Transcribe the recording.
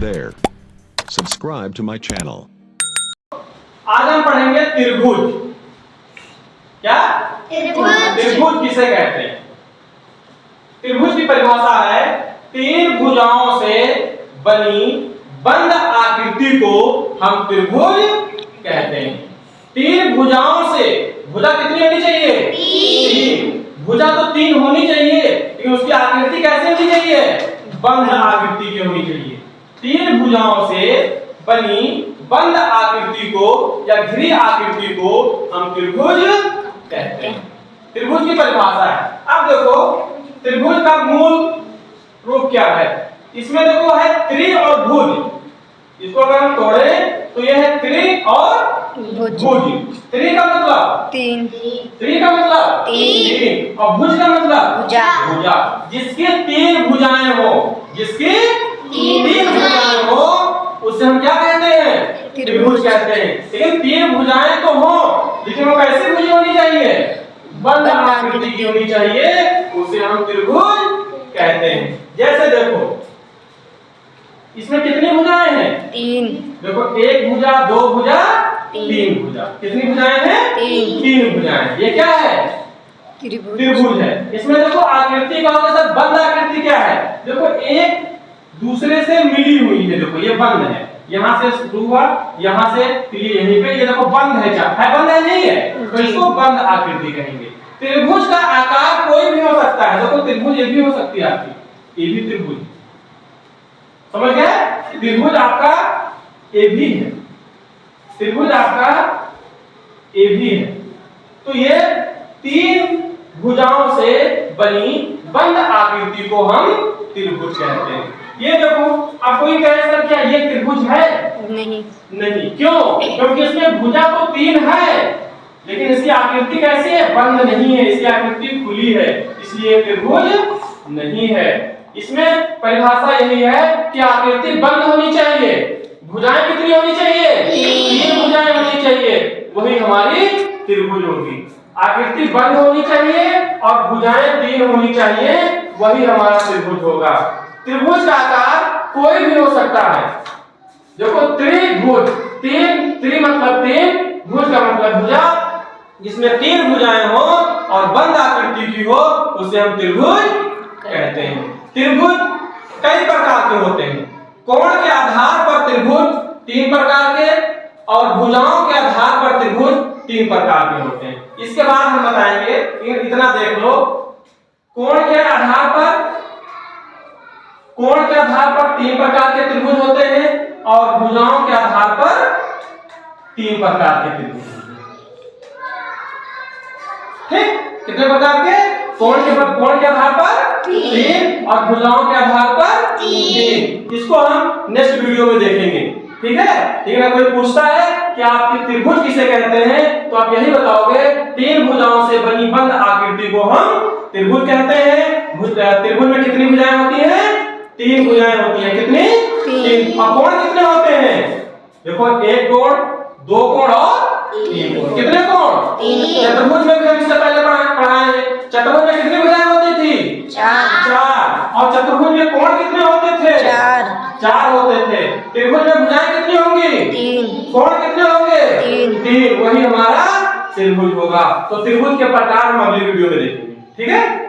there. Subscribe to my channel. आज हम पढ़ेंगे त्रिभुज। क्या? त्रिभुज किसे कहते हैं? त्रिभुज की परिभाषा है तीन भुजाओं से बनी बंद आकृति को हम त्रिभुज कहते हैं। तीन भुजाओं से, भुजा कितनी होनी चाहिए? तीन। भुजा तो तीन होनी चाहिए, लेकिन उसकी आकृति कैसे होनी चाहिए? बंद आकृति की होनी चाहिए। तीन भुजाओं से बनी बंद आकृति को या घिरी आकृति को हम त्रिभुज कहते हैं। त्रिभुज की परिभाषा है। अब देखो त्रिभुज का मूल रूप क्या है? इसमें देखो है त्रि और भुज। इसको अगर हम तोड़े तो यह है त्रि और भुज। त्रि का मतलब तीन, त्रि का मतलब तीन और भुज का मतलब भुजा। भुजा। जिसके तीन भुजाएं हो, जिसकी तीन भुजाएं हो उसे हम क्या कहते हैं? त्रिभुज कहते हैं। लेकिन तीन भुजाएं तो हो, लेकिन वो कैसी भुज होनी चाहिए? बंद आकृति की होनी चाहिए, उसे हम त्रिभुज कहते हैं। जैसे देखो इसमें कितनी भुजाएं हैं? तीन। देखो एक भुजा, दो भुजा, तीन भुजा। कितनी भुजाएं हैं? तीन भुजाएं। ये क्या है? त्रिभुज है। इसमें देखो आकृति का होगा सर, बंद आकृति क्या है? देखो एक दूसरे से मिली हुई है। देखो ये बंद है, यहाँ से शुरू हुआ, यहाँ से यहीं पे ये देखो बंद है। क्या है? बंद है, नहीं है, तो इसको बंद आकृति कहेंगे। त्रिभुज का आकार कोई भी हो सकता है। देखो त्रिभुज ये भी हो सकती है आपकी, ये भी त्रिभुज, समझ गए? त्रिभुज आपका ए भी है, त्रिभुज आपका ए भी है। तो ये तीन भुजाओं से बनी बंद आकृति को हम त्रिभुज कहते हैं। ये देखो आप कोई कहे सर क्या ये त्रिभुज है? नहीं। नहीं। क्यों? क्योंकि इसमें भुजा तो तीन है, लेकिन इसकी आकृति कैसी है? बंद नहीं है, इसकी आकृति खुली है, इसलिए त्रिभुज नहीं है। इसमें परिभाषा यही है कि आकृति बंद होनी चाहिए। भुजाएं कितनी होनी चाहिए? तीन भुजाएं होनी चाहिए, वही हमारी त्रिभुज होगी। आकृति बंद होनी चाहिए और भुजाएं तीन होनी चाहिए, वही हमारा त्रिभुज होगा। त्रिभुज का आकार कोई भी हो सकता है। देखो त्रिभुज, तीन, त्रि मतलब तीन, भुज का मतलब भुजा। जिसमें तीन भुजाएं हो और बंद आकृति की हो उसे हम त्रिभुज कहते हैं। त्रिभुज कई प्रकार के होते हैं। कोण के आधार पर त्रिभुज तीन प्रकार के और भुजाओं के आधार पर त्रिभुज तीन प्रकार के होते हैं। इसके बाद हम बताएंगे, इतना देख लो। कोण के आधार पर तीन प्रकार के त्रिभुज होते हैं और भुजाओं के आधार पर तीन प्रकार के त्रिभुज होते हैं। ठीक? कितने प्रकार के? कोण के आधार पर तीन और भुजाओं के आधार पर तीन। इसको हम नेक्स्ट वीडियो में देखेंगे। ठीक है? ठीक है। कोई पूछता है कि आप त्रिभुज किसे कहते हैं, तो आप यही बताओगे तीन भुजाओं से बनी बंद आकृति को हम त्रिभुज कहते हैं। त्रिभुज में कितनी भुजाएं होती हैं? तीन भुजाएं होती हैं। कितनी? तीन। और कोण कितने होते हैं? देखो एक कोण, दो कोण और तीन कोण। कितने कोण? तीन। चतुर्भुज में भी हम इससे पहले पढ़ाए हैं। चतुर्भुज में कितनी भुजाएं होती थी? चार। और चतुर्भुज में कोण कितने होते थे? चार होते थे। त्रिभुज में भुजाएं कितनी होंगी? तीन। कोण कितने होंगे? तीन। वही हमारा त्रिभुज होगा। तो त्रिभुज के प्रकार हम अगली वीडियो में देखेंगे। ठीक है?